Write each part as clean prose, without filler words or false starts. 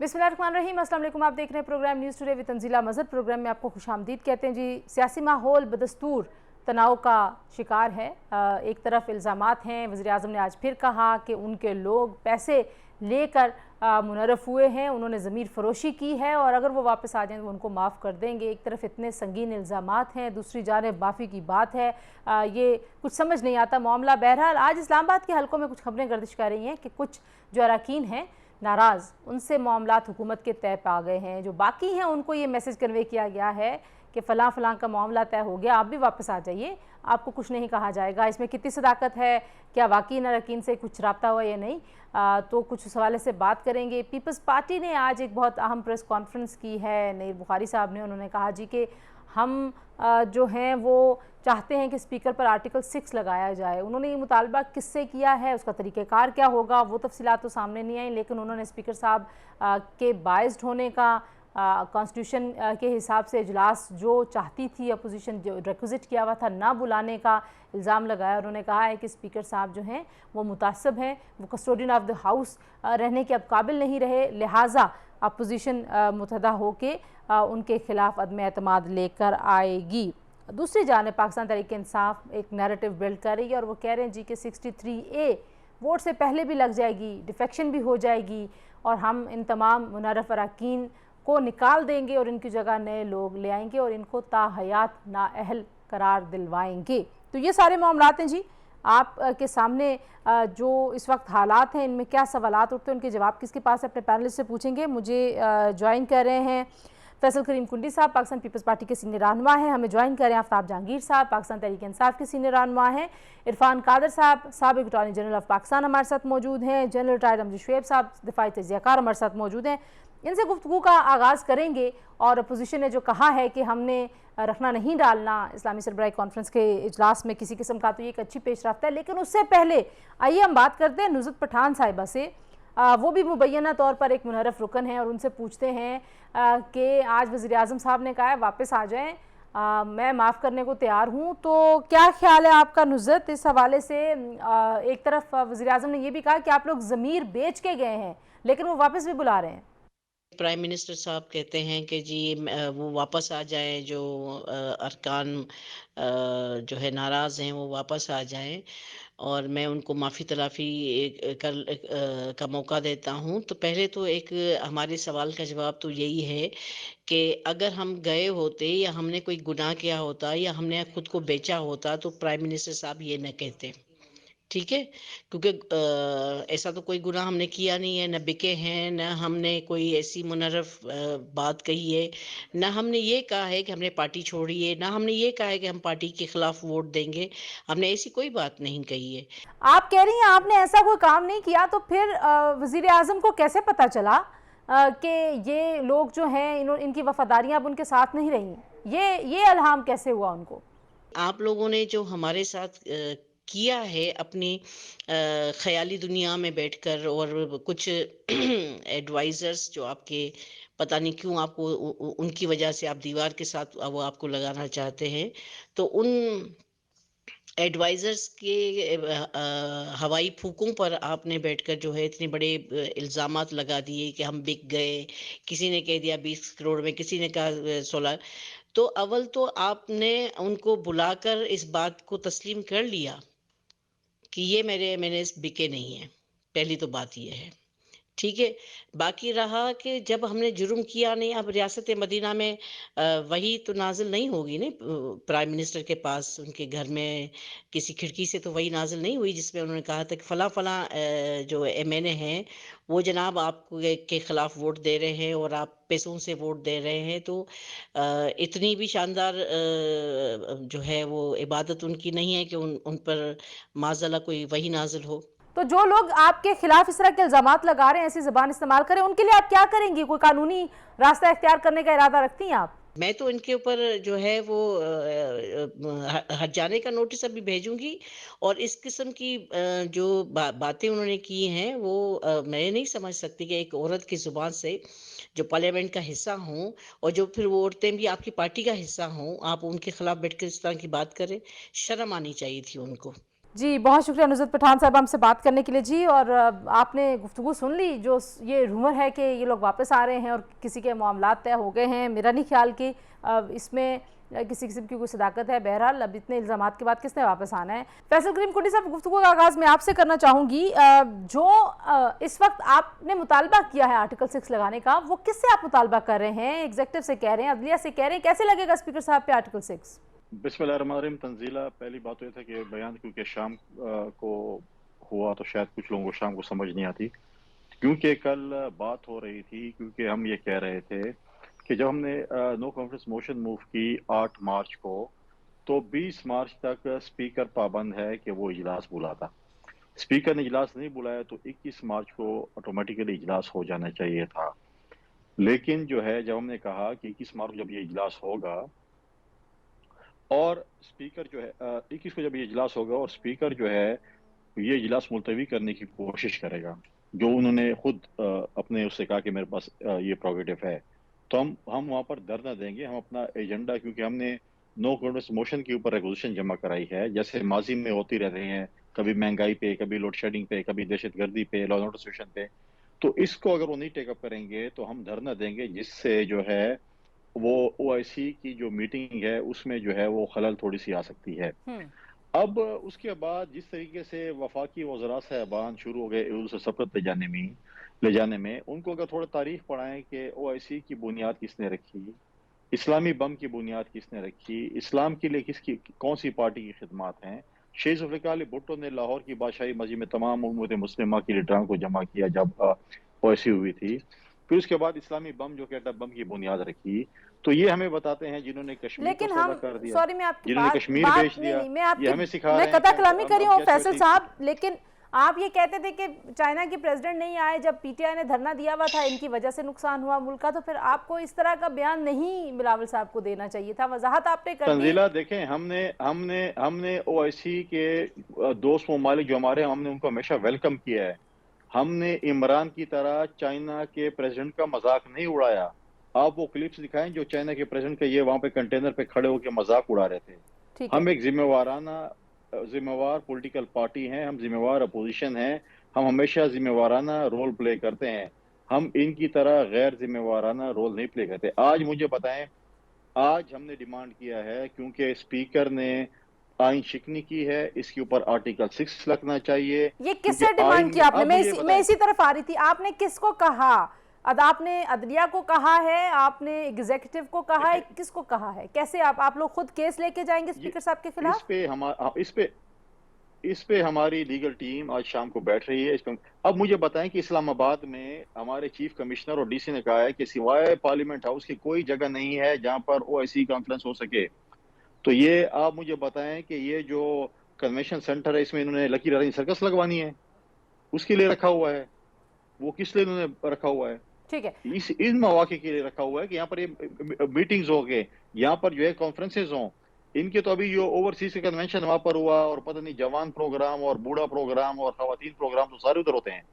बिस्मिल्लाहिर्रहमानिर्रहीम। अस्सलाम वालेकुम। आप देख रहे हैं program news today with Tanzila Mazhar. Program में आपको खुशामदीद कहते हैं जी। सियासी माहौल बदस्तूर तनाव का शिकार है। एक तरफ इल्ज़ामात हैं, वज़ीर आज़म ने आज फिर कहा कि उनके लोग पैसे लेकर मुनर्रफ हुए हैं, उन्होंने ज़मीर फरोशी की है और अगर वो वापस आ जाएँ तो उनको माफ़ कर देंगे। एक तरफ इतने संगीन इल्ज़ामात हैं, दूसरी जानिब माफ़ी की बात है। ये कुछ समझ नहीं आता मामला। बहरहाल आज इस्लामाबाद के हलकों में कुछ खबरें गर्दिश कर रही हैं कि कुछ जो अरकान हैं नाराज़, उनसे मामलात हुकूमत के तय पा गए हैं। जो बाकी हैं उनको ये मैसेज कन्वे किया गया है कि फ़लाँ फ़लाँ का मामला तय हो गया, आप भी वापस आ जाइए, आपको कुछ नहीं कहा जाएगा। इसमें कितनी सदाकत है, क्या वाकई इन अरकान से कुछ रब्ता हुआ या नहीं, तो कुछ उस हवाले से बात करेंगे। पीपल्स पार्टी ने आज एक बहुत अहम प्रेस कॉन्फ्रेंस की है नईर बुखारी साहब ने। उन्होंने कहा जी कि हम जो हैं वो चाहते हैं कि स्पीकर पर आर्टिकल 6 लगाया जाए। उन्होंने ये मुतालबा किससे किया है, उसका तरीक़ेकार क्या होगा, वो तफसीलात तो सामने नहीं आई, लेकिन उन्होंने स्पीकर साहब के बाइस्ड होने का, कॉन्स्टिट्यूशन के हिसाब से इजलास जो चाहती थी अपोजिशन, जो रिक्विजिट किया हुआ था ना बुलाने का इल्ज़ाम लगाया। उन्होंने कहा है कि स्पीकर साहब जो हैं वो मुतासब हैं, वो कस्टोडियन ऑफ द हाउस रहने के अब काबिल नहीं रहे, लिहाजा अपोजिशन मुतहदा होकर उनके खिलाफ अदम एतमाद लेकर आएगी। दूसरी जानिब पाकिस्तान तहरीक-ए-इंसाफ एक नैरेटिव बिल्ड कर रही है और वो कह रहे हैं जी कि 63A वोट से पहले भी लग जाएगी, डिफेक्शन भी हो जाएगी और हम इन तमाम मुनर्रफ अरकान को निकाल देंगे और इनकी जगह नए लोग ले आएंगे और इनको ताहयात नाअहल करार दिलवाएंगे। तो ये सारे मामलात हैं जी आप के सामने। जो इस वक्त हालात हैं इनमें क्या सवालात उठते हैं, उनके जवाब किसके पास है, अपने पैनलिस्ट से पूछेंगे। मुझे ज्वाइन कर रहे हैं फैसल करीम कुंडी साहब, पाकिस्तान पीपल्स पार्टी के सीनियर रहनुमा हैं। हमें ज्वाइन करें आफ्ताब जहांगीर साहब, पाकिस्तान तहरीक-ए-इंसाफ के सीनियर रहनुमा हैं। इरफान कादर साहब, साबिक अटॉर्नी जनरल ऑफ पाकिस्तान हमारे साथ मौजूद हैं। जनरल रिटायर्ड अमजद शुएब साहब, दिफाई तजियाकार हमारे साथ मौजूद हैं। इनसे गुफ्तगू का आगाज़ करेंगे और अपोजिशन ने जो कहा है कि हमने रखना नहीं डालना इस्लामी सरबराही कॉन्फ्रेंस के इजलास में किसी किस्म का, तो ये एक अच्छी पेश रफ्त है। लेकिन उससे पहले आइए हम बात करते हैं नुज़रत पठान साहिबा से। वो भी मुबैना तौर पर एक मुनर्रफ रुकन है और उनसे पूछते हैं कि आज वज़ीर आज़म साहब ने कहा है वापस आ जाएं, मैं माफ़ करने को तैयार हूँ, तो क्या ख्याल है आपका नुज़रत इस हवाले से? एक तरफ वज़ीर आज़म ने यह भी कहा कि आप लोग ज़मीर बेच के गए हैं, लेकिन वो वापस भी बुला रहे हैं। प्राइम मिनिस्टर साहब कहते हैं कि जी वो वापस आ जाएं, जो अरकान जो है नाराज़ हैं वो वापस आ जाएं और मैं उनको माफ़ी तलाफ़ी का मौका देता हूं। तो पहले तो एक हमारे सवाल का जवाब तो यही है कि अगर हम गए होते या हमने कोई गुनाह किया होता या हमने खुद को बेचा होता तो प्राइम मिनिस्टर साहब ये न कहते, ठीक है? क्योंकि ऐसा तो कोई गुनाह हमने किया नहीं है, न बिके हैं, न हमने कोई ऐसी मुनर्रफ बात कही है, न हमने ये कहा है कि हमने पार्टी छोड़ी है, न हमने ये कहा है कि हम पार्टी के खिलाफ वोट देंगे। हमने ऐसी कोई बात नहीं कही है। आप कह रही हैं आपने ऐसा कोई काम नहीं किया, तो फिर वज़ीर आज़म को कैसे पता चला कि ये लोग जो हैं इनकी वफादारियां अब उनके साथ नहीं रही? ये इल्हाम कैसे हुआ उनको? आप लोगों ने जो हमारे साथ किया है अपनी ख्याली दुनिया में बैठकर, और कुछ एडवाइजर्स जो आपके पता नहीं क्यों आपको उनकी वजह से आप दीवार के साथ वो आपको लगाना चाहते हैं, तो उन एडवाइजर्स के हवाई फूकों पर आपने बैठकर जो है इतने बड़े इल्ज़ामात लगा दिए कि हम बिक गए। किसी ने कह दिया 20 करोड़ में, किसी ने कहा 16। तो अव्वल तो आपने उनको बुलाकर इस बात को तस्लीम कर लिया कि ये मैंने बिके नहीं है। पहली तो बात ये है, ठीक है? बाकी रहा कि जब हमने जुर्म किया नहीं, अब रियासत मदीना में वही तो नाजिल नहीं होगी ना, प्राइम मिनिस्टर के पास उनके घर में किसी खिड़की से तो वही नाजिल नहीं हुई जिसमें उन्होंने कहा था कि फला फला जो एमएनए हैं वो जनाब आपको के खिलाफ वोट दे रहे हैं और आप पैसों से वोट दे रहे हैं। तो इतनी भी शानदार जो है वो इबादत उनकी नहीं है कि उन पर माज़अल्लाह कोई वही नाजिल हो। तो जो लोग आपके खिलाफ इस तरह के इल्जामात लगा रहे हैं, ऐसी ज़बान इस्तेमाल करें, उनके लिए आप क्या करेंगी? कोई कानूनी रास्ता इख्तियार करने का इरादा रखती हैं आप? मैं तो इनके ऊपर जो है वो हट जाने का नोटिस अभी भेजूंगी। और इस किस्म की जो बातें उन्होंने की हैं वो मैं नहीं समझ सकती कि एक औरत की जुबान से, जो पार्लियामेंट का हिस्सा हों और जो फिर वो औरतें भी आपकी पार्टी का हिस्सा हों, आप उनके खिलाफ बैठकर इस तरह की बात करें। शर्म आनी चाहिए थी उनको। जी, बहुत शुक्रिया नुसरत पठान साहब हमसे बात करने के लिए जी। और आपने गुफ्तगू सुन ली, जो ये रूमर है कि ये लोग वापस आ रहे हैं और किसी के मामलात तय हो गए हैं, मेरा नहीं ख्याल कि इसमें किसी किस्म की कोई सदाकत है। बहरहाल अब इतने इल्ज़ामात के बाद किसने वापस आना है। फैसल करीम कुंडी साहब, गुफ्तगू का आगाज़ मैं आपसे करना चाहूँगी। जो इस वक्त आपने मुतालबा किया है आर्टिकल 6 लगाने का, वो किससे आप मुतालबा कर रहे हैं? एग्जेक्टिव से कह रहे हैं, अदलिया से कह रहे हैं? कैसे लगेगा स्पीकर साहब पे आर्टिकल 6? बिस्मिल्लाहिर्रहमानिर्रहीम। तंजीला, पहली बात तो ये था कि बयान क्योंकि शाम को हुआ तो शायद कुछ लोगों को शाम को समझ नहीं आती, क्योंकि कल बात हो रही थी, क्योंकि हम ये कह रहे थे कि जब हमने नो कॉन्फिडेंस मोशन मूव की 8 मार्च को, तो 20 मार्च तक स्पीकर पाबंद है कि वो इजलास बुलाता। स्पीकर ने इजलास नहीं बुलाया तो 21 मार्च को ऑटोमेटिकली इजलास हो जाना चाहिए था। लेकिन जो है, जब हमने कहा कि 21 मार्च को जब ये इजलास होगा और स्पीकर जो है 21 को जब ये इजलास होगा और स्पीकर जो है ये इजलास मुलतवी करने की कोशिश करेगा, जो उन्होंने खुद अपने उससे कहा कि मेरे पास ये प्रोगेटिव है, तो हम वहाँ पर धरना देंगे। हम अपना एजेंडा, क्योंकि हमने नो कॉन्फिडेंस मोशन के ऊपर रेजोल्यूशन जमा कराई है, जैसे माजी में होती रह रही हैं, कभी महंगाई पे, कभी लोड शेडिंग पे, कभी दहशतगर्दी पे, लॉ एंड ऑर्डर सिचुएशन पे। तो इसको अगर वो नहीं टेकअप करेंगे तो हम धरना देंगे, जिससे जो है वो ओआईसी की जो मीटिंग है उसमें जो है वो खलल थोड़ी सी आ सकती है। अब उसके बाद जिस तरीके से वफाकी वज़रा साहबान शुरू हो गए उस सबकत ले जाने में उनको अगर थोड़ा तारीख पढ़ाएं कि ओआईसी की बुनियाद किसने रखी, इस्लामी बम की बुनियाद किसने रखी, इस्लाम के लिए किसकी कौन सी पार्टी की खिदमत हैं। शेख जुल्फ़िकार अली भुट्टो ने लाहौर की बादशाही मस्जिद में तमाम उम्मत मुस्लिमा की लीडरान को जमा किया जब ओआईसी हुई थी। फिर उसके बाद इस्लामी बम जो कहता बम की बुनियाद रखी। तो ये हमें बताते हैं जिन्होंने कश्मीर को लेकिन सौदा हम, कर दिया, सॉरी मैं आपकी जिन्होंने बात कश्मीर बात बेच दिया, नहीं, मैं ये आपकी हमें सिखा मैं रहे हैं कता कि कलामी कर रही हम हूँ कैसे फैसल ठीक। साहब। लेकिन आप ये कहते थे कि चाइना की प्रेसिडेंट नहीं आए, जब पीटीआई ने धरना दिया हुआ था, इनकी वजह से नुकसान हुआ मुल्क का, तो फिर आपको इस तरह का बयान नहीं बिलावल साहब को देना चाहिए था। वजाहत आपने कर दी। तंजीला देखें, हमने हमने हमने ओआईसी के दोस्त ममालिक जो हमारे, हमने उनको हमेशा वेलकम किया है। हमने इमरान की तरह चाइना के प्रेसिडेंट का मजाक नहीं उड़ाया। आप वो क्लिप्स दिखाएं जो चाइना के प्रेसिडेंट के ये वहां पे कंटेनर पे खड़े होकर मजाक उड़ा रहे थे। ठीक है। हम एक जिम्मेवार पॉलिटिकल पार्टी हैं, हम जिम्मेवार अपोजिशन हैं, हम हमेशा जिम्मेवाराना रोल प्ले करते हैं। हम इनकी तरह गैर जिम्मेवाराना रोल नहीं प्ले करते। आज मुझे बताएं, आज हमने डिमांड किया है क्योंकि स्पीकर ने आइन शिकनी की है, इसके ऊपर आर्टिकल 6 लगना चाहिए। ये क्योंकि किससे डिमांड आइन में, किया आपने? अब मुझे मैं बताएं, इसी तरफ आ रही थी। आपने किसको कहा? आपने अदलिया को कहा है, आपने एग्जीक्यूटिव को कहा है, देखें, किसको कहा है? कैसे आप लोग खुद केस लेके जाएंगे ये स्पीकर साहब के खिलाफ? इस पे हमारी लीगल टीम आज शाम को बैठ रही है इस पे। अब मुझे बताएं कि इस्लामाबाद में हमारे चीफ कमिश्नर और डीसी ने कहा है कि सिवाय पार्लियामेंट हाउस की कोई जगह नहीं है जहां पर ओआईसी कॉन्फ्रेंस हो सके। तो ये आप मुझे बताएं कि ये जो कन्वेंशन सेंटर है, इसमें इन्होंने लकी रानी सर्कस लगवानी है, उसके लिए रखा हुआ है। वो किस लिए इन्होंने रखा हुआ है? ठीक है। इन मौके के लिए रखा हुआ है कि यहाँ पर ये मीटिंग्स हो गए, यहाँ पर जो है कॉन्फ्रेंसेज हों। इनके तो अभी जो ओवरसीज के कन्वेंशन वहां पर हुआ, और पता नहीं जवान प्रोग्राम और बूढ़ा प्रोग्राम और खवातीन प्रोग्राम तो सारे उधर होते हैं।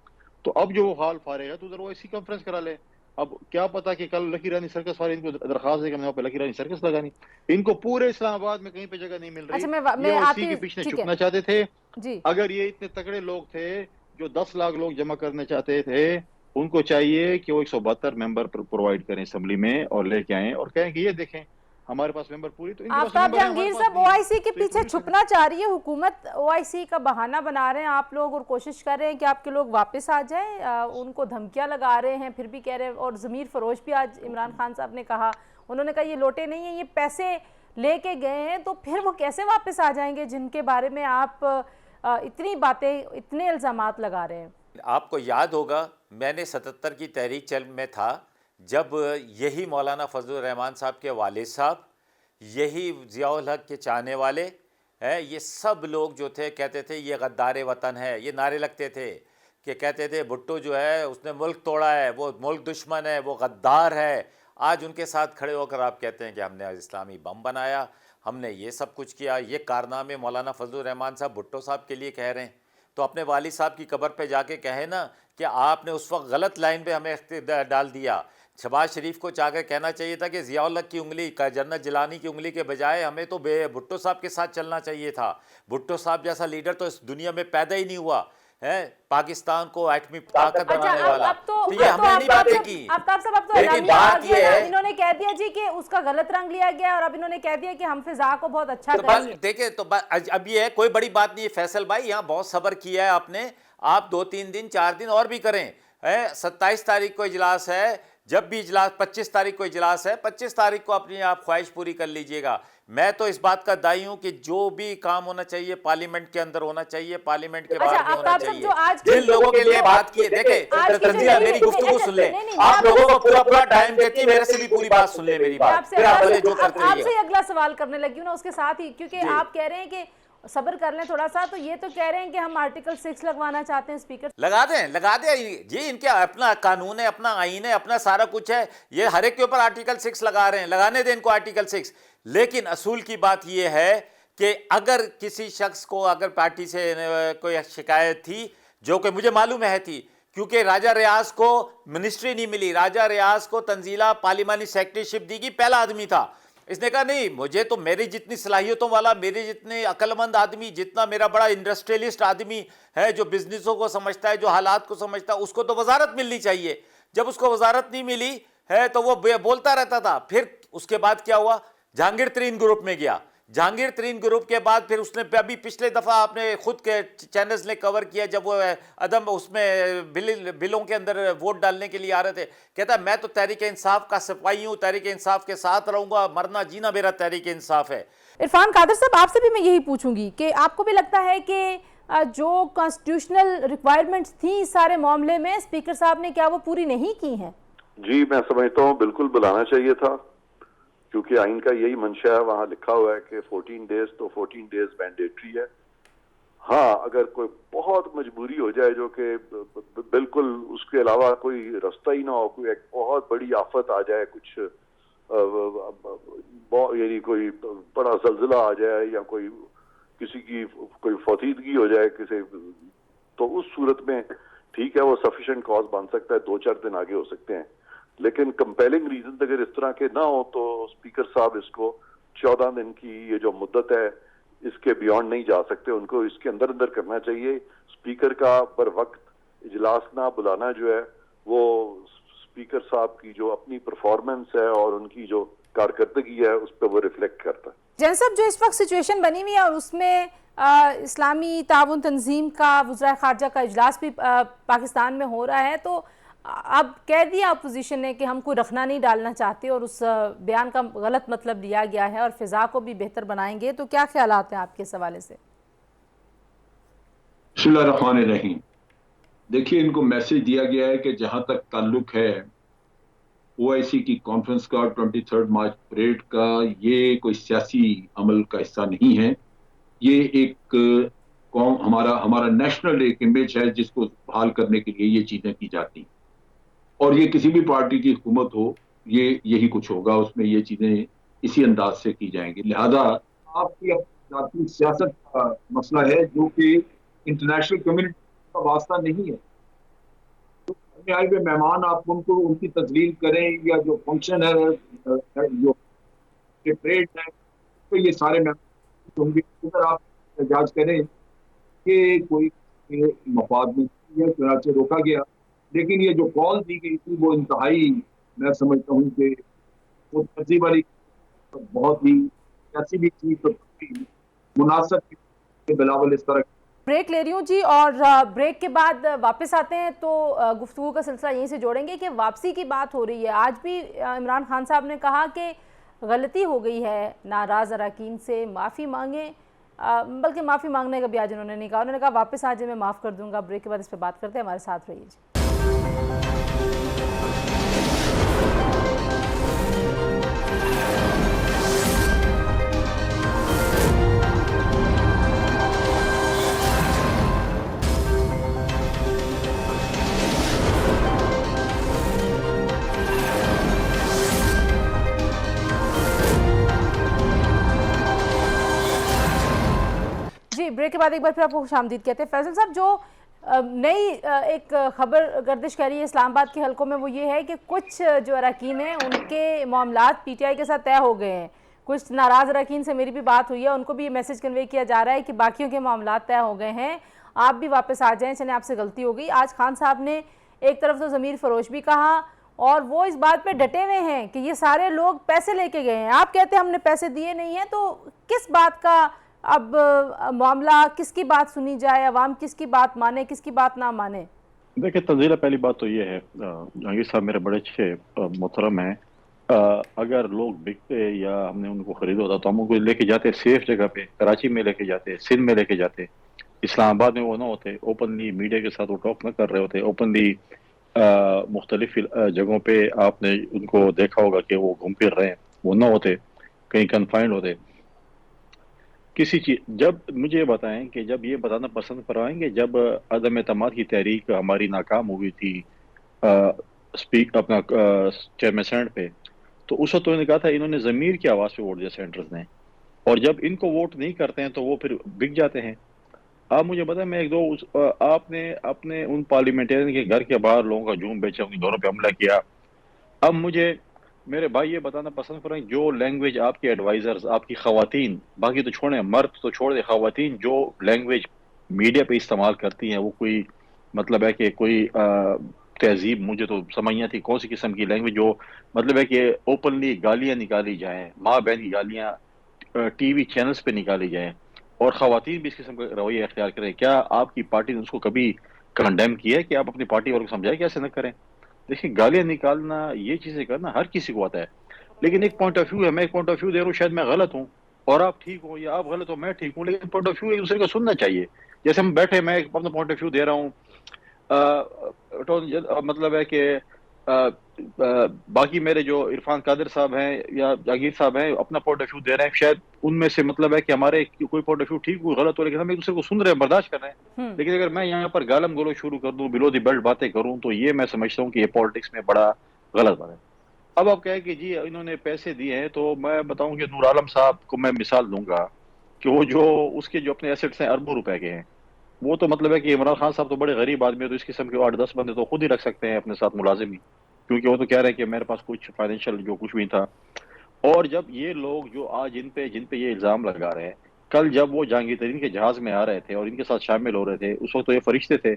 तो अब जो हाल फारेग है तो उधर वो ऐसी कॉन्फ्रेंस करा ले। अब क्या पता कि कल लकी रानी सर्कस वाले इनको दरखास्त है कि वहाँ पे लकी रानी सर्कस लगानी। इनको पूरे इस्लामाबाद में कहीं पे जगह नहीं मिल रही। अच्छा, ये मैं ओसी आती के हूँ। पीछे ठीक है छुपना चाहते थे। जी। अगर ये इतने तगड़े लोग थे जो 10 लाख लोग जमा करना चाहते थे, उनको चाहिए कि वो 172 मेंबर प्रोवाइड करें असेंबली में और लेके आए और कहें कि ये देखें हमारे पास मेंबर पूरी, तो इनके पास आफ्ताब मेंबर है, हमारे जहांगीर पास साहब, नहीं है। ओआईसी के तो ये पीछे पूरी छुपना चाह रही है हुकूमत, ओआईसी का बहाना बना रहे हैं आप लोग और कोशिश कर रहे हैं कि आपके लोग वापस आ जाएं। उनको धमकियां लगा रहे हैं, फिर भी कह रहे हैं। और ज़मीर फरोश भी आज इमरान खान साहब ने कहा, उन्होंने कहा ये लोटे नहीं है, ये पैसे लेके गए हैं, तो फिर वो कैसे वापस आ जाएंगे जिनके बारे में आप इतनी बातें, इतने इल्ज़ामात लगा रहे हैं। आपको याद होगा मैंने 77 की तहरीक चल में था, जब यही मौलाना फजलुर रहमान साहब के वालिद साहब, यही ज़ियाउल हक के चाहने वाले हैं, ये सब लोग जो थे कहते थे ये गद्दार वतन है, ये नारे लगते थे कि कहते थे भुट्टो जो है उसने मुल्क तोड़ा है, वो मुल्क दुश्मन है, वो गद्दार है। आज उनके साथ खड़े होकर आप कहते हैं कि हमने इस्लामी बम बनाया, हमने ये सब कुछ किया। ये कारनामे मौलाना फजलुर रहमान साहब भुट्टो साहब के लिए कह रहे हैं। तो अपने वालिद साहब की कब्र पे जाके कहे ना कि आपने उस वक्त गलत लाइन पे हमें डाल दिया, शहबाज शरीफ को जाकर कहना चाहिए था कि ज़िया उल हक की उंगली का जनरल जिलानी की उंगली के बजाय हमें तो भुट्टो साहब के साथ चलना चाहिए था। भुट्टो साहब जैसा लीडर तो इस दुनिया में पैदा ही नहीं हुआ है, पाकिस्तान को एटमी ताकत बनाने वाला। अब तो ये हमने नहीं बातें की। आफ्ताब साहब, अब तो लेकिन एलामिया आ बात ये गया ना, है, इन्होंने कह दिया जी कि उसका गलत रंग लिया गया और अब इन्होंने कह दिया कि हम फिजा को बहुत अच्छा करेंगे। देखिए तो अब ये है, कोई बड़ी बात नहीं है फैसल भाई, यहाँ बहुत सब्र किया है आपने, आप 2-3 दिन 4 दिन और भी करें। 27 तारीख को इजलास है, जब भी इजलास 25 तारीख को इजलास है, 25 तारीख को अपनी आप ख्वाहिश पूरी कर लीजिएगा। मैं तो इस बात का दाई हूं कि जो भी काम होना चाहिए पार्लियामेंट के अंदर होना चाहिए, पार्लियामेंट के बाहर नहीं होना चाहिए। जो आज जिन लोगों के लिए बात की, देखे तंजीला मेरी गुफ्तगू सुन ले, आप लोगों को पूरा पूरा टाइम देती है, मेरे से भी पूरी बात सुन ले मेरी बात, फिर आप जो करते रहिए। आपसे अगला सवाल करने लगी हूं ना उसके साथ ही, क्योंकि आप कह रहे हैं कि सब्र कर लें थोड़ा सा, तो ये तो कह रहे हैं कि हम आर्टिकल 6 लगवाना चाहते हैं स्पीकर। लगा दें जी, इनके अपना कानून है, अपना आईन है, अपना सारा कुछ है, ये हर एक के ऊपर आर्टिकल 6 लगा रहे हैं, लगाने दें इनको आर्टिकल 6। लेकिन असूल की बात ये है कि अगर किसी शख्स को अगर पार्टी से कोई शिकायत थी, जो कि मुझे मालूम है थी, क्योंकि राजा रियाज को मिनिस्ट्री नहीं मिली, राजा रियाज को तंजीला पार्लिमानी सेक्रेटरीशिप दी गई, पहला आदमी था। इसने कहा नहीं, मुझे तो मेरी जितनी सलाहियतों वाला, मेरे जितने अक्लमंद आदमी, जितना मेरा बड़ा इंडस्ट्रियलिस्ट आदमी है, जो बिजनेसों को समझता है, जो हालात को समझता है, उसको तो वजारत मिलनी चाहिए। जब उसको वजारत नहीं मिली है तो वो बोलता रहता था। फिर उसके बाद क्या हुआ, जहांगीर तरीन ग्रुप में गया, जहांगीर तरीन ग्रुप के बाद फिर उसने अभी पिछले दफ़ा आपने खुद के चैनल्स ने कवर किया, जब वो अदम उसमें बिलों के अंदर वोट डालने के लिए आ रहे थे, कहता मैं तो तहरीक इंसाफ का सिपाही हूँ, तहरीक इंसाफ के साथ रहूँगा, मरना जीना मेरा तहरीक इंसाफ है। इरफान कादर साहब, आपसे भी मैं यही पूछूंगी कि आपको भी लगता है कि जो कॉन्स्टिट्यूशनल रिक्वायरमेंट्स थी इस सारे मामले में स्पीकर साहब ने क्या वो पूरी नहीं की हैं? जी, मैं समझता हूँ बिल्कुल बुलाना चाहिए था, क्योंकि आइन का यही मंशा है, वहाँ लिखा हुआ है कि 14 डेज तो 14 डेज मैंडेटरी है। हाँ, अगर कोई बहुत मजबूरी हो जाए जो कि बिल्कुल उसके अलावा कोई रास्ता ही ना हो, कोई एक बहुत बड़ी आफत आ जाए, कुछ यानी कोई बड़ा ज़ल्ज़ला आ जाए या कोई किसी की कोई फौतीदगी हो जाए किसी, तो उस सूरत में ठीक है, वो सफिशिएंट कॉज बन सकता है, 2-4 दिन आगे हो सकते हैं। लेकिन कंपेलिंग रीजन अगर इस तरह के ना हो तो स्पीकर साहब इसको 14 दिन की ये जो मुद्दत है इसके बियॉन्ड नहीं जा सकते, उनको इसके अंदर अंदर करना चाहिए। स्पीकर का बर वक्त इजलास ना बुलाना जो है वो स्पीकर साहब की जो अपनी परफॉर्मेंस है और उनकी जो कारकर्दगी है उस पर वो रिफ्लेक्ट करता है। जैन साहब, जो इस वक्त सिचुएशन बनी हुई है और उसमें इस्लामी ताउन तंजीम का वज़ीर ख़ारजा का इजलास भी पाकिस्तान में हो रहा है, तो अब कह दिया अपोजिशन ने कि हम कोई रखना नहीं डालना चाहते और उस बयान का गलत मतलब लिया गया है और फिजा को भी बेहतर बनाएंगे, तो क्या ख्यालात हैं आपके इस हवाले से? बिस्मिल्लाहिर्रहमानिर्रहीम। देखिए, इनको मैसेज दिया गया है कि जहां तक ताल्लुक है ओआईसी की कॉन्फ्रेंस का 23 मार्च परेड का, ये कोई सियासी अमल का हिस्सा नहीं है। ये एक हमारा नेशनल एक इमेज है जिसको बहाल करने के लिए ये चीजें की जाती, और ये किसी भी पार्टी की हुकूमत हो ये यही कुछ होगा, उसमें ये चीजें इसी अंदाज से की जाएंगी। लिहाजा आपकी जाती सियासत का मसला है जो कि इंटरनेशनल कम्युनिटी का वास्ता नहीं है। तो आए हुए मेहमान आप उनको उनकी तजलील करें या जो फंक्शन है जो परेड है, तो ये सारे मेहमान होंगे, अगर आप एहतजाज करें कि कोई मफाद में चुनाचे रोका गया, लेकिन ये जो कॉल दी गई थी वो इंतहाई, मैं समझता हूँ कि वो तहजीब वाली बहुत ही ऐसी भी चीज तो मुनासिब के बिलावल इस तरह। ब्रेक ले रही हूँ जी, और ब्रेक के बाद वापस आते हैं तो गुफ्तगू का सिलसिला यहीं से जोड़ेंगे कि वापसी की बात हो रही है। आज भी इमरान खान साहब ने कहा कि गलती हो गई है, नाराज़ अरकान से माफ़ी मांगे, बल्कि माफ़ी मांगने का भी आज उन्होंने नहीं कहा, उन्होंने कहा वापस आज मैं माफ़ कर दूंगा। ब्रेक के बाद इस पर बात करते हैं, हमारे साथ रहिए जी। जी, ब्रेक के बाद एक बार फिर आपको खुशामदीद कहते हैं। फैसल साहब, जो نئی ایک خبر گردش کر رہی ہے اسلام آباد کے حلقوں میں، وہ یہ ہے کہ کچھ جو اراکین ہیں ان کے معاملات پی ٹی آئی کے ساتھ طے ہو گئے ہیں. کچھ ناراض اراکین سے میری بھی بات ہوئی ہے، ان کو بھی یہ میسج کنوے کیا جا رہا ہے کہ باقیوں کے معاملات طے ہو گئے ہیں، آپ بھی واپس آ جائیں، چلیں آپ سے غلطی ہو گئی. آج خان صاحب نے ایک طرف تو ضمیر فروش بھی کہا اور وہ اس بات پہ ڈٹے ہوئے ہیں کہ یہ سارے لوگ پیسے لے کے گئے ہیں. آپ کہتے ہیں ہم نے پیسے دیے نہیں ہیں، تو کس بات کا اب معاملہ، کس کی بات سنی جائے، عوام کس کی بات مانے، کس کی بات نہ مانے؟ دیکھیں تنزیلہ، پہلی بات تو یہ ہے، جہانگیر صاحب میرے بڑے اچھے محترم ہیں. اگر لوگ بکتے یا ہم نے ان کو خریدا ہوتا تو ہم ان کو لے کے جاتے سیف جگہ پہ، کراچی میں لے کے جاتے، سندھ میں لے کے جاتے. اسلام آباد میں وہ نہ ہوتے، اوپنلی میڈیا کے ساتھ وہ ٹاک نہ کر رہے ہوتے، اوپنلی مختلف جگہوں پہ آپ نے ان کو دیکھا ہوگا کہ وہ گھوم پھر رہے ہیں، وہ نہ ہوتے، کہیں کنفائنڈ ہوتے کسی چیز. جب مجھے یہ بتائیں کہ جب یہ بتانا پسند کروائیں گے، جب عدم اعتماد کی تحریک ہماری ناکام ہوئی تھی اپنا چیئرمین سینٹ پہ، تو اس وقت انہوں نے کہا تھا انہوں نے ضمیر کی آواز پہ ووٹ دیا سینٹرز نے، اور جب ان کو ووٹ نہیں کرتے ہیں تو وہ پھر بک جاتے ہیں. آپ مجھے بتائیں، میں ایک دو آپ نے اپنے ان پارلیمنٹرین کے گھر کے باہر لوگوں کا جھوم بیچا، ان کے گھروں پہ حملہ کیا. اب مجھے میرے بھائی یہ بتانا پسند کریں، جو لینگویج آپ کے ایڈوائزرز، آپ کی خواتین، باقی تو چھوڑیں، مرد تو چھوڑ دیں، خواتین جو لینگویج میڈیا پہ استعمال کرتی ہیں، وہ کوئی مطلب ہے کہ کوئی تہذیب مجھے تو سمجھ نہیں آتی کون سی قسم کی لینگویج، جو مطلب ہے کہ اوپنلی گالیاں نکالی جائیں، ماں بہن کی گالیاں ٹی وی چینلز پہ نکالی جائیں، اور خواتین بھی اس قسم کا رویہ اختیار کریں. کیا آپ کی پارٹی نے اس کو کبھی کنڈیم کیا ہے کہ آپ اپنی پارٹی والوں کو سمجھائیں کہ ایسے نہ کریں؟ دیکھیں، گالیاں نکالنا، یہ چیزیں کرنا ہر کسی کو آتا ہے، لیکن ایک پوائنٹ آف ویو ہے. میں ایک پوائنٹ آف ویو دے رہا ہوں، شاید میں غلط ہوں اور آپ ٹھیک ہوں، یا آپ غلط ہو میں ٹھیک ہوں، لیکن پوائنٹ آف ویو ایک دوسرے کو سننا چاہیے. جیسے ہم بیٹھے، میں اپنا پوائنٹ آف ویو دے رہا ہوں، مطلب ہے کہ باقی میرے جو عرفان قادر صاحب ہیں یا جہانگیر صاحب ہیں اپنا پوائنٹ آف ویو دے رہے ہیں، شاید ان میں سے مطلب ہے کہ ہمارے کوئی پوائنٹ آف ویو ٹھیک ہو غلط ہو، لیکن ہم ایک دوسرے کو سن رہے ہیں، برداشت کر رہے ہیں. لیکن اگر میں یہاں پر گالم گلو شروع کر دوں، بلو دی بیلٹ باتیں کروں، تو یہ میں سمجھتا ہوں کہ یہ پالیٹکس میں بڑا غلط بات ہے. اب آپ کہیں کہ جی انہوں نے پیسے دیے ہیں، تو میں بتاؤں کہ نور عالم صاحب کو میں مثال دوں گا کہ وہ جو اس کے جو اپنے ایسٹس ہیں اربوں روپے کے ہیں، وہ تو مطلب ہے کہ عمران خان صاحب تو بڑے غریب آدمی ہے، تو اس قسم کے 8-10 بندے تو خود ہی رکھ سکتے ہیں اپنے ساتھ ملازم ہی، کیونکہ وہ تو کہہ رہے ہیں کہ میرے پاس کچھ فائنینشیل جو کچھ بھی تھا. اور جب یہ لوگ جو آج جن پہ یہ الزام لگا رہے ہیں، کل جب وہ جہانگیر ترین کے جہاز میں آ رہے تھے اور ان کے ساتھ شامل ہو رہے تھے، اس وقت تو یہ فرشتے تھے.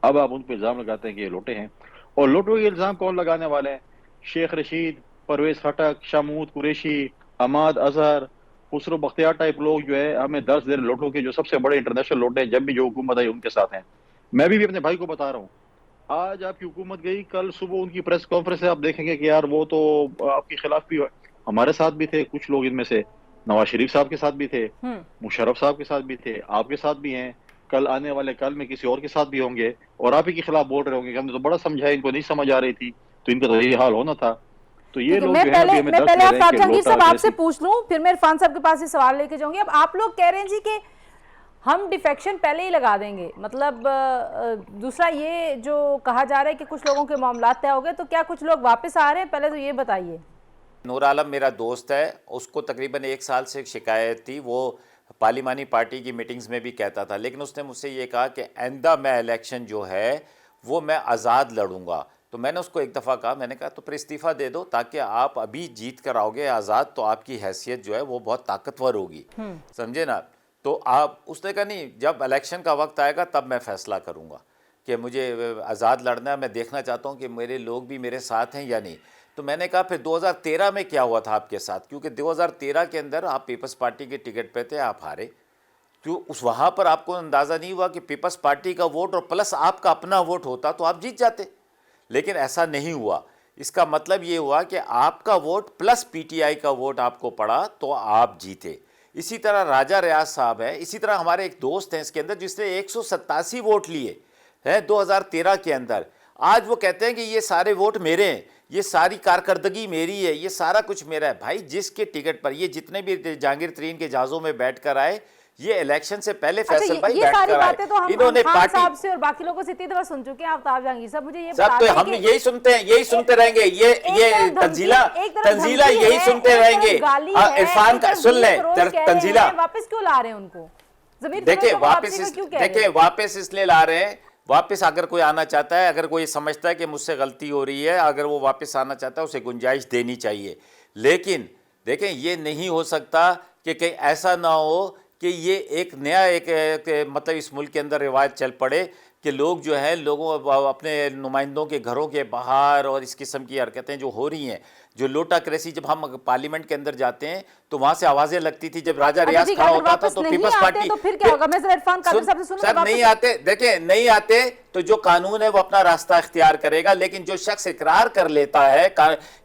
اب آپ ان پہ الزام لگاتے ہیں کہ یہ لوٹے ہیں، اور لوٹوں کے الزام کون لگانے والے ہیں؟ شیخ رشید، پرویز خٹک، شامود قریشی، عماد اظہر، خسرو بختیار ٹائپ لوگ جو ہے ہمیں درس دے رہے لوٹوں کے، جو سب سے بڑے انٹرنیشنل لوٹے ہیں، جب بھی جو حکومت آئی ان کے ساتھ ہیں. میں بھی اپنے بھائی کو بتا رہا ہوں، آج آپ کی حکومت گئی، کل صبح ان کی پریس کانفرنس سے آپ دیکھیں گے کہ یار وہ تو آپ کے خلاف بھی ہمارے ساتھ بھی تھے کچھ لوگ، ان میں سے نواز شریف صاحب کے ساتھ بھی تھے، مشرف صاحب کے ساتھ بھی تھے، آپ کے ساتھ بھی ہیں، کل آنے والے کل میں کسی اور کے ساتھ بھی ہوں گے، اور آپ ہی کے خلاف بول رہے ہوں گے کہ ہم نے تو بڑا سمجھایا، ان کو نہیں سمجھ آ رہی تھی، تو ان کا تو یہی حال ہونا تھا. تو یہ لوگ جو ہے ابھی ہمیں درس دے رہے ہیں کہ جہانگیر صاحب آپ سے پوچھ لوں، پھر میں عرفان صاحب کے پاس یہ سوال لے کے جاؤں گی. اب آپ لوگ کہہ رہے ہیں جی کہ ہم ڈیفیکشن پہلے ہی لگا دیں گے، مطلب دوسرا یہ جو کہا جا رہا ہے کہ کچھ لوگوں کے معاملات طے ہو گئے، تو کیا کچھ لوگ واپس آ رہے ہیں؟ پہلے تو یہ بتائیے. نور عالم میرا دوست ہے، اس کو تقریباً 1 سال سے ایک شکایت تھی، وہ پارلیمانی پارٹی کی میٹنگز میں بھی کہتا تھا، لیکن اس نے مجھ سے یہ کہا کہ آئندہ میں الیکشن جو ہے وہ میں آزاد لڑوں گا. تو میں نے اس کو ایک دفعہ کہا، میں نے کہا تو پھر استعفیٰ دے دو، تاکہ آپ ابھی جیت کر آؤ گے آزاد تو آپ کی حیثیت جو ہے وہ بہت طاقتور ہوگی، سمجھے نا. تو آپ، اس نے کہا نہیں، جب الیکشن کا وقت آئے گا تب میں فیصلہ کروں گا کہ مجھے آزاد لڑنا ہے، میں دیکھنا چاہتا ہوں کہ میرے لوگ بھی میرے ساتھ ہیں یا نہیں. تو میں نے کہا پھر 2013 میں کیا ہوا تھا آپ کے ساتھ؟ کیونکہ 2013 کے اندر آپ پیپلز پارٹی کے ٹکٹ پہ تھے، آپ ہارے. تو اس وہاں پر آپ کو اندازہ نہیں ہوا کہ پیپلز پارٹی کا ووٹ اور پلس آپ کا اپنا ووٹ ہوتا تو آپ جیت جاتے، لیکن ایسا نہیں ہوا. اس کا مطلب یہ ہوا کہ آپ کا vote plus P T I کا ووٹ آپ کو پڑا تو آپ جیتے. اسی طرح راجہ ریاض صاحب ہے، اسی طرح ہمارے ایک دوست ہیں اس کے اندر جس نے 187 ووٹ لیے ہیں 2013 کے اندر. آج وہ کہتے ہیں کہ یہ سارے ووٹ میرے ہیں، یہ ساری کارکردگی میری ہے، یہ سارا کچھ میرا ہے. بھائی جس کے ٹکٹ پر یہ جتنے بھی جہانگیر ترین کے جہازوں میں بیٹھ کر آئے، یہ الیکشن سے پہلے فیصل بھائی بیٹھ کر آئے. انہوں نے خان صاحب سے اور باقی لوگوں سے اتنی دفعہ سن چکے ہیں. آفتاب جہانگیر صاحب مجھے یہ بتا دیں کہ ہم یہی سنتے ہیں، یہی سنتے رہیں گے، یہ تنزیلہ یہی سنتے رہیں گے. عرفان کا سن لیں، تنزیلہ واپس کیوں لا رہے ہیں ان کو؟ دیکھیں واپس اس لیے لا رہے ہیں واپس اگر کوئی آنا چاہتا ہے, اگر کوئی سمجھتا ہے کہ مجھ سے غلطی ہو رہی ہے, اگر وہ واپس آنا چاہتا ہے اسے گنجائش دینی چاہیے. لیکن دیکھیں یہ نہیں ہو سکتا کہ کہیں ایسا نہ ہو کہ یہ ایک نیا ایک مطلب اس ملک کے اندر روایت چل پڑے کہ لوگ جو ہیں لوگوں اپنے نمائندوں کے گھروں کے باہر اور اس قسم کی حرکتیں جو ہو رہی ہیں, جو لوٹاکریسی, جب ہم پارلیمنٹ کے اندر جاتے ہیں تو وہاں سے آوازیں لگتی تھی, جب راجہ ریاض کھڑا ہوتا تھا تو پیپلز پارٹی, تو پھر کیا ہوگا؟ میں ذرا عرفان قادری صاحب سے سنوں. سر نہیں آتے, دیکھیں نہیں آتے تو جو قانون ہے وہ اپنا راستہ اختیار کرے گا, لیکن جو شخص اقرار کر لیتا ہے,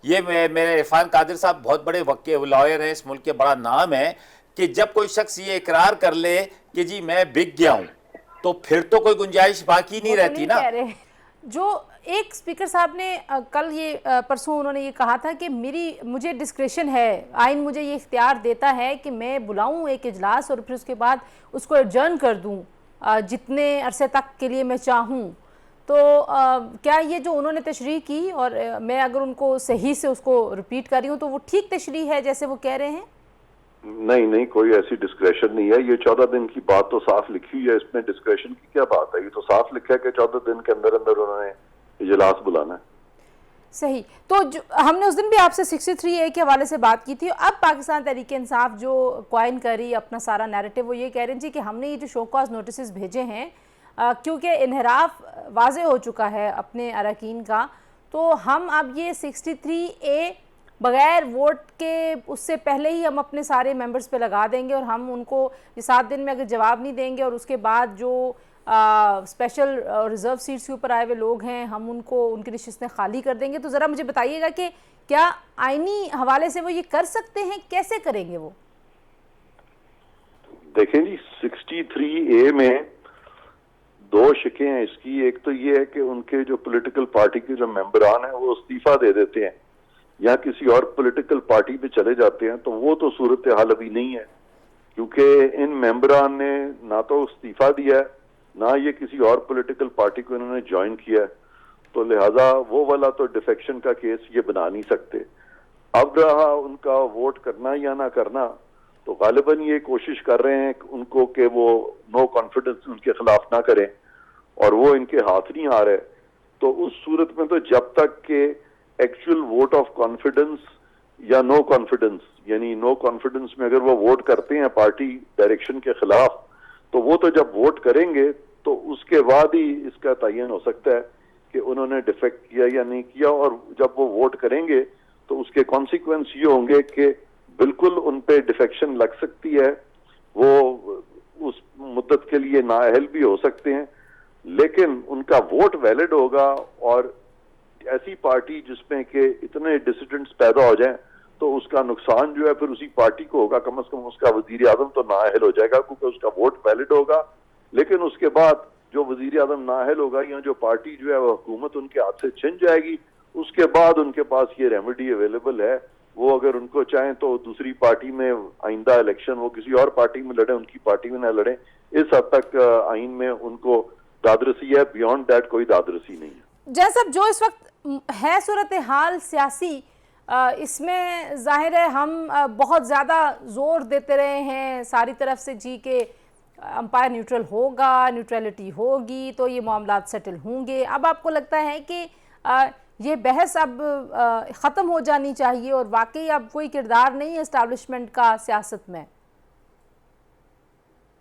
یہ میرے عرفان قادری صاحب بہت بڑے لائر ہیں اس ملک کے, بڑا نام ہے, کہ جب کوئی شخص یہ اقرار کر لے کہ جی میں بک گیا ہوں تو پھر تو کوئی گنجائش باقی نہیں رہتی نا. جو ایک اسپیکر صاحب نے کل یہ پرسوں انہوں نے یہ کہا تھا کہ مجھے ڈسکریشن ہے, آئین مجھے یہ اختیار دیتا ہے کہ میں بلاؤں ایک اجلاس اور پھر اس کے بعد اس کو ایڈجرن کر دوں جتنے عرصے تک کے لیے میں چاہوں. تو کیا یہ جو انہوں نے تشریح کی, اور میں اگر ان کو صحیح سے اس کو ریپیٹ کر رہی ہوں, تو وہ ٹھیک تشریح ہے جیسے وہ کہہ رہے ہیں؟ نہیں, کوئی ایسی ڈسکریشن نہیں ہے. یہ 14 دن کی بات تو صاف لکھی ہوئی ہے, اس میں ڈسکریشن کی کیا بات ہے؟ یہ تو صاف لکھا ہے کہ 14 دن کے اندر انہوں نے اجلاس بلانا ہے. صحیح. تو ہم نے اس دن بھی آپ سے 63A کے حوالے سے بات کی تھی. اب پاکستان تحریک انصاف جو کوائن کر رہی اپنا سارا نیریٹو, وہ یہ کہہ رہے ہیں جی کہ ہم نے یہ جو شو کاز نوٹسز بھیجے ہیں کیونکہ انحراف واضح ہو چکا ہے اپنے اراکین کا, تو ہم اب یہ 63A بغیر ووٹ کے اس سے پہلے ہی ہم اپنے سارے ممبرز پہ لگا دیں گے, اور ہم ان کو یہ 7 دن میں اگر جواب نہیں دیں گے اور اس کے بعد جو اسپیشل ریزرو سیٹس کے اوپر آئے ہوئے لوگ ہیں ہم ان کو ان کی نشستیں خالی کر دیں گے. تو ذرا مجھے بتائیے گا کہ کیا آئینی حوالے سے وہ یہ کر سکتے ہیں, کیسے کریں گے وہ؟ دیکھیں جی 63A میں 2 شکیں ہیں اس کی. ایک تو یہ ہے کہ ان کے جو پولیٹیکل پارٹی کے جو ممبران ہیں وہ استعفیٰ دے دیتے ہیں یا کسی اور پولیٹیکل پارٹی پہ چلے جاتے ہیں, تو وہ تو صورتحال ابھی نہیں ہے, کیونکہ ان ممبران نے نہ تو استعفیٰ دیا ہے نہ یہ کسی اور پولیٹیکل پارٹی کو انہوں نے جوائن کیا ہے, تو لہٰذا وہ والا تو ڈیفیکشن کا کیس یہ بنا نہیں سکتے. اب رہا ان کا ووٹ کرنا یا نہ کرنا, تو غالباً یہ کوشش کر رہے ہیں ان کو کہ وہ نو کانفیڈنس ان کے خلاف نہ کریں, اور وہ ان کے ہاتھ نہیں آ رہے. تو اس صورت میں تو جب تک کہ ایکچوئل ووٹ آف کانفیڈنس یا نو کانفیڈنس, یعنی نو کانفیڈنس میں اگر وہ ووٹ کرتے ہیں پارٹی ڈائریکشن کے خلاف, تو وہ تو جب ووٹ کریں گے تو اس کے بعد ہی اس کا تعین ہو سکتا ہے کہ انہوں نے ڈیفیکٹ کیا یا نہیں کیا. اور جب وہ ووٹ کریں گے تو اس کے کانسیکوینس یہ ہوں گے کہ بالکل ان پہ ڈیفیکشن لگ سکتی ہے, وہ اس مدت کے لیے نااہل بھی ہو سکتے ہیں, لیکن ان کا ووٹ ویلڈ ہوگا. اور ایسی پارٹی جس میں کہ اتنے ڈسیڈنٹس پیدا ہو جائیں تو اس کا نقصان جو ہے پھر اسی پارٹی کو ہوگا, کم از کم اس کا وزیر اعظم تو نااہل ہو جائے گا کیونکہ اس کا ووٹ ویلڈ ہوگا. لیکن اس کے بعد جو وزیر اعظم نااہل ہوگا یا جو پارٹی جو ہے وہ حکومت ان کے ہاتھ سے چھن جائے گی, اس کے بعد ان کے پاس یہ ریمیڈی اویلیبل ہے. وہ اگر ان کو چاہیں تو دوسری پارٹی میں آئندہ الیکشن وہ کسی اور پارٹی میں لڑیں, ان کی پارٹی میں نہ لڑیں. اس حد تک آئین میں ان کو دادرسی ہے, بیونڈ دیٹ کوئی دادرسی نہیں ہے. جیسا صاحب جو اس وقت ہے صورتحال سیاسی, اس میں ظاہر ہے ہم بہت زیادہ زور دیتے رہے ہیں ساری طرف سے جی کہ امپائر نیوٹرل ہوگا, نیوٹرلٹی ہوگی تو یہ معاملات سیٹل ہوں گے. اب آپ کو لگتا ہے کہ یہ بحث اب ختم ہو جانی چاہیے اور واقعی اب کوئی کردار نہیں ہے اسٹیبلشمنٹ کا سیاست میں؟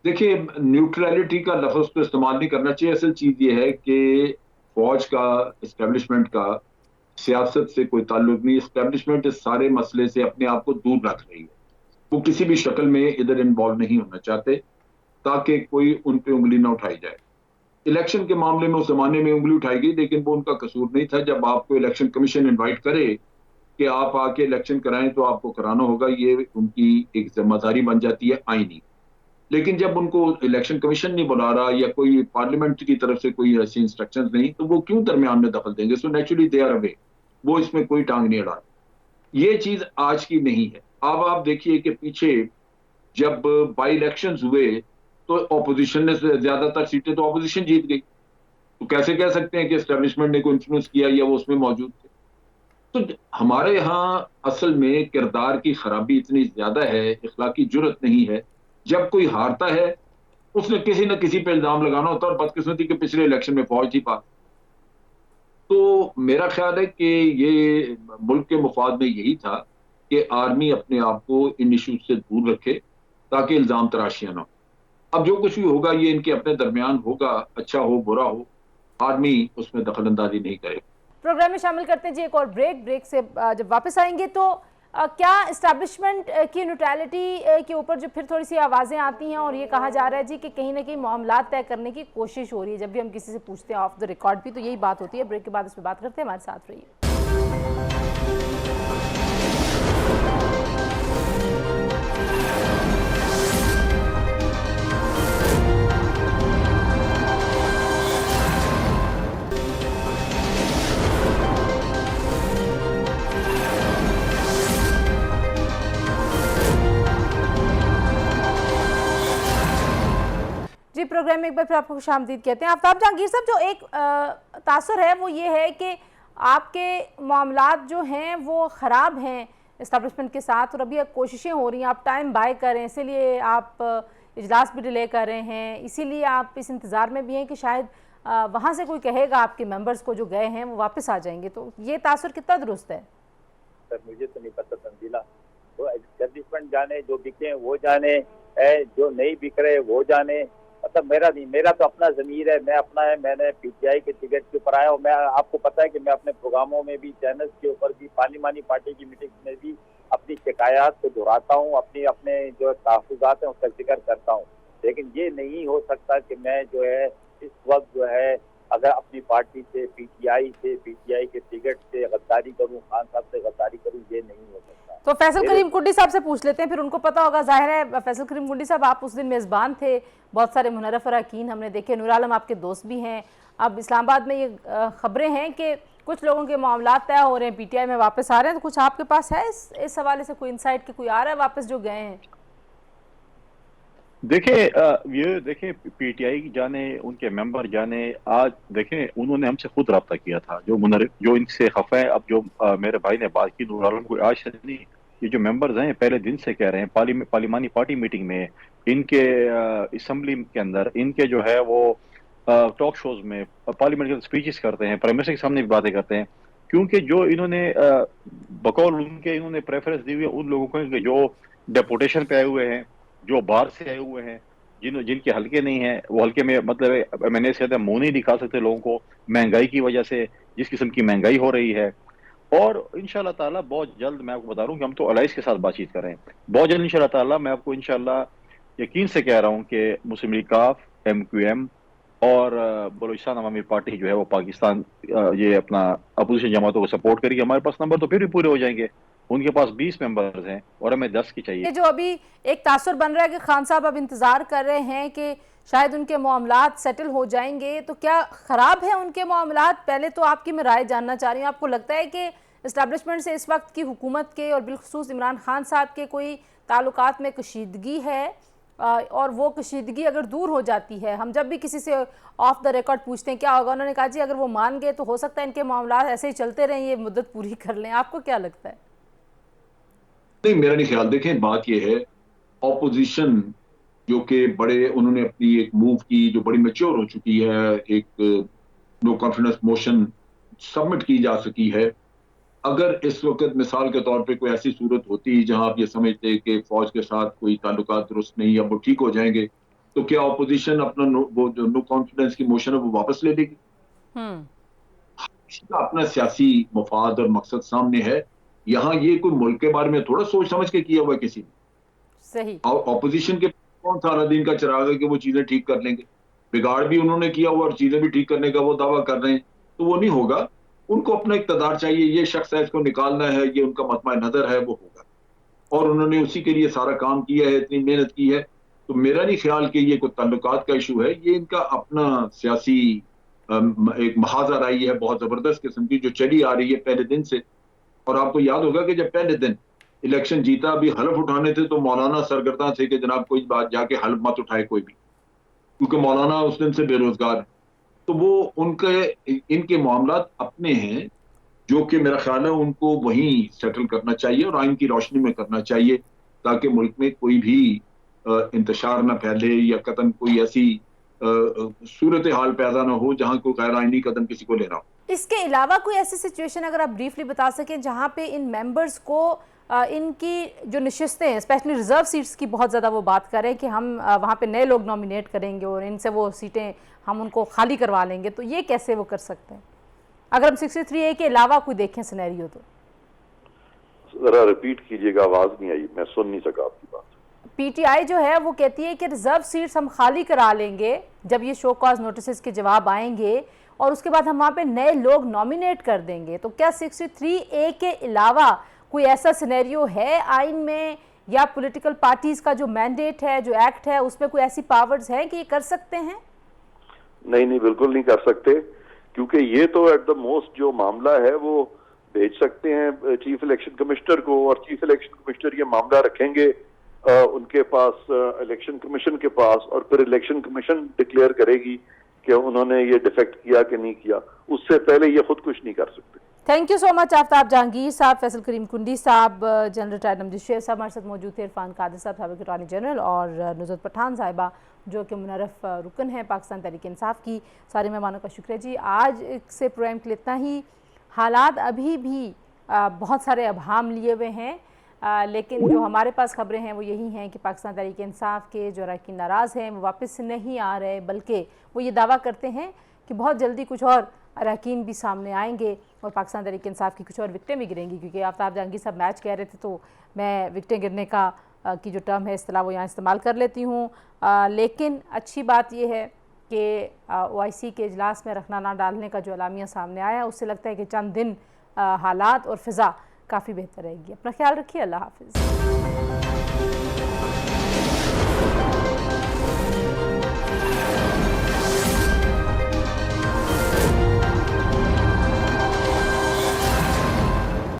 دیکھیے نیوٹرلٹی کا لفظ تو استعمال نہیں کرنا چاہیے. اصل چیز یہ ہے کہ فوج کا اسٹیبلشمنٹ کا سیاست سے کوئی تعلق نہیں. اسٹیبلشمنٹ اس سارے مسئلے سے اپنے آپ کو دور رکھ رہی ہے, وہ کسی بھی شکل میں ادھر انوالو نہیں ہونا چاہتے تاکہ کوئی ان پہ انگلی نہ اٹھائی جائے. الیکشن کے معاملے میں اس زمانے میں انگلی اٹھائی گئی, لیکن وہ ان کا قصور نہیں تھا. جب آپ کو الیکشن کمیشن انوائٹ کرے کہ آپ آ کے الیکشن کرائیں تو آپ کو کرانا ہوگا, یہ ان کی ایک ذمہ داری بن جاتی ہے آئینی. لیکن جب ان کو الیکشن کمیشن نہیں بلا رہا یا کوئی پارلیمنٹ کی طرف سے کوئی ایسی انسٹرکشنز نہیں, تو وہ کیوں درمیان میں دخل دیں گے؟ سو نیچرلی دے آر اوے, وہ اس میں کوئی ٹانگ نہیں اڑا. یہ چیز آج کی نہیں ہے. اب آپ دیکھیے کہ پیچھے جب بائی الیکشنز ہوئے تو اپوزیشن نے زیادہ تر سیٹیں تو اپوزیشن جیت گئی, تو کیسے کہہ سکتے ہیں کہ اسٹیبلشمنٹ نے کوئی انفلوئنس کیا یا وہ اس میں موجود تھے؟ تو ہمارے یہاں اصل میں کردار کی خرابی اتنی زیادہ ہے, اخلاقی جرت نہیں ہے. جب کوئی ہارتا ہے اس نے کسی نہ کسی پہ الزام لگانا ہوتا، اور بدقسمتی کے پچھلے الیکشن میں فوج تھی پاس. تو میرا خیال ہے کہ یہ ملک کے مفاد میں یہی تھا کہ آرمی اپنے آپ کو ان ایشوز سے دور رکھے تاکہ الزام تراشیاں نہ ہو. اب جو کچھ بھی ہوگا یہ ان کے اپنے درمیان ہوگا، اچھا ہو برا ہو، آرمی اس میں دخل اندازی نہیں کرے. پروگرام میں شامل کرتے ہیں جی ایک اور بریک سے جب واپس آئیں گے تو کیا اسٹیبلشمنٹ کی نیوٹرلٹی کے اوپر جو پھر تھوڑی سی آوازیں آتی ہیں اور یہ کہا جا رہا ہے جی کہ کہیں نہ کہیں معاملات طے کرنے کی کوشش ہو رہی ہے، جب بھی ہم کسی سے پوچھتے ہیں آف دا ریکارڈ بھی تو یہی بات ہوتی ہے. بریک کے بعد اس پہ بات کرتے ہیں، ہمارے ساتھ رہیے. جی پروگرام میں ایک بار پھر آپ کو خوش آمدید کہتے ہیں. آفتاب جہانگیر صاحب، جو ایک تاثر ہے وہ یہ ہے کہ آپ کے معاملات جو ہیں وہ خراب ہیں اسٹیبلشمنٹ کے ساتھ، اور ابھی کوششیں ہو رہی ہیں، آپ ٹائم بائی کر رہے ہیں، اسی لیے آپ اجلاس بھی ڈیلے کر رہے ہیں، اسی لیے آپ اس انتظار میں بھی ہیں کہ شاید وہاں سے کوئی کہے گا آپ کے ممبرز کو جو گئے ہیں وہ واپس آ جائیں گے. تو یہ تاثر کتنا درست ہے؟ سر مجھے تو نہیں پتہ تنزیلہ، تو اسٹیبلشمنٹ جانے، جو بکے وہ جانے، جو نہیں بک رہے وہ جانے. مطلب میرا نہیں، میرا تو اپنا ضمیر ہے، میں اپنا ہے، میں نے پی ٹی آئی کے ٹکٹ کے اوپر آیا ہوں. میں آپ کو پتہ ہے کہ میں اپنے پروگراموں میں بھی، چینلز کے اوپر بھی، پارلیمانی پارٹی کی میٹنگز میں بھی اپنی شکایات کو دہراتا ہوں، اپنے جو تحفظات ہیں اس کا ذکر کرتا ہوں. لیکن یہ نہیں ہو سکتا کہ میں جو ہے اس وقت جو ہے اگر اپنی پارٹی سے، پی ٹی آئی کے ٹکٹ سے غداری کروں، خان صاحب سے غداری کروں، یہ نہیں ہو سکتا. تو فیصل کریم کنڈی صاحب سے پوچھ لیتے ہیں، پھر ان کو پتہ ہوگا. ظاہر ہے فیصل کریم کنڈی صاحب آپ اس دن میزبان تھے، بہت سارے منحرف اراکین ہم نے دیکھے، نور عالم آپ کے دوست بھی ہیں. اب اسلام آباد میں یہ خبریں ہیں کہ کچھ لوگوں کے معاملات طے ہو رہے ہیں، پی ٹی آئی میں واپس آ رہے ہیں. تو کچھ آپ کے پاس ہے اس حوالے سے کوئی انسائٹ کہ کوئی آ رہا ہے واپس جو گئے ہیں؟ دیکھیں پی ٹی آئی جانے، ان کے ممبر جانے، آج دیکھیں انہوں نے ہم سے خود رابطہ کیا تھا، جو ان سے خفا ہے. اب جو میرے بھائی نے بات کی، نور عالم کوئی آج سے نہیں، یہ جو ممبرز ہیں پہلے دن سے کہہ رہے ہیں، پارلیمانی پارٹی میٹنگ میں، ان کے اسمبلی کے اندر، ان کے جو ہے وہ ٹاک شوز میں، پارلیمنٹ کے اسپیچز کرتے ہیں، پرائم منسٹر کے سامنے بھی باتیں کرتے ہیں. کیونکہ جو انہوں نے بقول ان کے انہوں نے پریفرنس دی ہوئی ہے ان لوگوں کو جو ڈیپوٹیشن پہ آئے ہوئے ہیں، جو باہر سے آئے ہوئے ہیں، جن کے حلقے نہیں ہیں، وہ حلقے میں مطلب میں نے کہتے ہیں منہ نہیں دکھا سکتے لوگوں کو مہنگائی کی وجہ سے، جس قسم کی مہنگائی ہو رہی ہے. اور انشاءاللہ تعالیٰ بہت جلد میں آپ کو بتا رہا ہوں کہ ہم تو الائنس کے ساتھ بات چیت کر رہے ہیں. بہت جلد انشاءاللہ تعالیٰ میں آپ کو انشاءاللہ یقین سے کہہ رہا ہوں کہ مسلم لیگ کاف، ایم کیو ایم اور بلوچستان عوامی پارٹی جو ہے وہ پاکستان یہ اپنا اپوزیشن جماعتوں کو سپورٹ کرے گی. ہمارے پاس نمبر تو پھر بھی پورے ہو جائیں گے. ان کے پاس 20 ممبرز ہیں اور ہمیں 10 کی چاہیے. جو ابھی ایک تاثر بن رہا ہے کہ خان صاحب اب انتظار کر رہے ہیں کہ شاید ان کے معاملات سیٹل ہو جائیں گے، تو کیا خراب ہیں ان کے معاملات؟ پہلے تو آپ کی میں رائے جاننا چاہ رہی ہوں. آپ کو لگتا ہے کہ اسٹیبلشمنٹ سے اس وقت کی حکومت کے اور بالخصوص عمران خان صاحب کے کوئی تعلقات میں کشیدگی ہے؟ اور وہ کشیدگی اگر دور ہو جاتی ہے، ہم جب بھی کسی سے آف دا ریکارڈ پوچھتے ہیں کیا ہوگا، انہوں نے کہا جی اگر وہ مان گئے تو ہو سکتا ہے ان کے معاملات ایسے ہی چلتے رہیں، یہ مدت پوری کر لیں. آپ کو کیا لگتا ہے؟ نہیں، میرا نہیں خیال. دیکھیں بات یہ ہے، اپوزیشن جو کہ بڑے انہوں نے اپنی ایک موو کی جو بڑی میچور ہو چکی ہے، ایک نو کانفیڈنس موشن سبمٹ کی جا سکی ہے. اگر اس وقت مثال کے طور پہ کوئی ایسی صورت ہوتی جہاں آپ یہ سمجھتے کہ فوج کے ساتھ کوئی تعلقات درست نہیں، اب وہ ٹھیک ہو جائیں گے، تو کیا اپوزیشن اپنا وہ جو نو کانفیڈنس کی موشن ہے وہ واپس لے لے گی؟ اس کا اپنا سیاسی مفاد اور مقصد سامنے ہے. یہاں یہ کوئی ملک کے بارے میں تھوڑا سوچ سمجھ کے کیا ہوا ہے کسی نے. صحیح. اور اپوزیشن کے کون سا دین کا چراغ ہے کہ وہ چیزیں ٹھیک کر لیں گے؟ بگاڑ بھی انہوں نے کیا ہوا اور چیزیں بھی ٹھیک کرنے کا وہ دعویٰ کر رہے ہیں، تو وہ نہیں ہوگا. ان کو اپنا اقتدار چاہیے، یہ شخص ہے اس کو نکالنا ہے، یہ ان کا مطمع نظر ہے، وہ ہوگا. اور انہوں نے اسی کے لیے سارا کام کیا ہے، اتنی محنت کی ہے. تو میرا نہیں خیال کہ یہ کوئی تعلقات کا ایشو ہے، یہ ان کا اپنا سیاسی ایک محاذ آرائی ہے بہت زبردست قسم کی جو چلی آ رہی ہے پہلے دن سے. اور آپ کو یاد ہوگا کہ جب پہلے دن الیکشن جیتا، ابھی حلف اٹھانے تھے تو مولانا سرگرداں تھے کہ جناب کوئی بات جا کے حلف مت اٹھائے کوئی بھی، کیونکہ مولانا اس دن سے بے روزگار ہے. تو وہ ان کے معاملات اپنے ہیں جو کہ میرا خیال ہے ان کو وہیں سیٹل کرنا چاہیے اور آئین کی روشنی میں کرنا چاہیے، تاکہ ملک میں کوئی بھی इंतशार न फैले या कतन कोई ऐसी सूरत हाल पैदा ना हो जहाँ कोई गैर आइनी कदम किसी को लेना हो। इसके अलावा कोई ऐसी सिचुएशन अगर आप ब्रीफली बता सकें जहाँ पे इन मेंबर्स को इनकी जो नशिस्तें हैं, स्पेशली रिजर्व सीट्स की बहुत ज़्यादा वो बात करें कि हम वहाँ पे नए लोग नॉमिनेट करेंगे और इनसे वो सीटें हम उनको खाली करवा लेंगे, तो ये कैसे वो कर सकते हैं अगर हम 63A के अलावा कोई देखें सिनेरियो? तो जरा रिपीट कीजिएगा, आवाज नहीं आई, मैं सुन नहीं सका आपकी बात। पीटीआई जो है वो कहती है कि रिजर्व सीट्स हम खाली करा लेंगे जब ये शो कॉज नोटिस के जवाब आएंगे और उसके बाद हम वहाँ पे नए लोग नॉमिनेट कर देंगे। तो क्या 63A के अलावा कोई ऐसा सिनेरियो है आइन में या पॉलिटिकल पार्टीज का जो मैंडेट है, जो एक्ट है, उसमें कोई ऐसी पावर्स हैं कि ये कर सकते हैं? नहीं, बिल्कुल नहीं कर सकते, क्योंकि ये तो एट द मोस्ट जो मामला है वो भेज सकते हैं चीफ इलेक्शन कमिश्नर को और चीफ इलेक्शन कमिश्नर ये मामला रखेंगे उनके पास, इलेक्शन कमीशन के पास, और फिर इलेक्शन कमीशन डिक्लेयर करेगी कि उन्होंने ये डिफेक्ट किया कि नहीं किया। उससे पहले ये खुद कुछ नहीं कर सकते। Thank you so much Aftab Jahangir साहब, फैसल करीम कुंडी साहब, जनरल रिटायर्ड नमज़द शेर साहब हमारे साथ मौजूद थे, इरफान कादिर साहब साबिक़ अटॉर्नी जनरल, और नुज़रत पठान साहिबा जो कि मुनर्रफ रुकन है पाकिस्तान तहरीक इंसाफ की। सारे मेहमानों का शुक्रिया जी। आज से प्रोग्राम के लिए इतना ही। हालात अभी भी बहुत सारे अबहाम लिए हुए हैं, लेकिन जो हमारे पास खबरें हैं वो यही हैं कि पाकिस्तान तहरीक इंसाफ के जो अरकान नाराज़ हैं वो वापस नहीं आ रहे, बल्कि वो ये दावा करते हैं कि बहुत जल्दी कुछ और अरकान भी सामने आएंगे और पाकिस्तान तहरीक इंसाफ की कुछ और विकटें भी गिरेंगी। क्योंकि आफ्ताब जहांगीर साहब मैच कह रहे थे तो मैं विकटें गिरने का की जो टर्म है इस्तेलाह वो यहाँ इस्तेमाल कर लेती हूँ। लेकिन अच्छी बात यह है कि OIC के इजलास में रखना ना डालने का जो अलामिया सामने आया, उससे लगता है कि चंद दिन हालात और फ़िज़ा काफ़ी बेहतर रहेगी। अपना ख्याल रखिए, अल्लाह हाफ़िज़।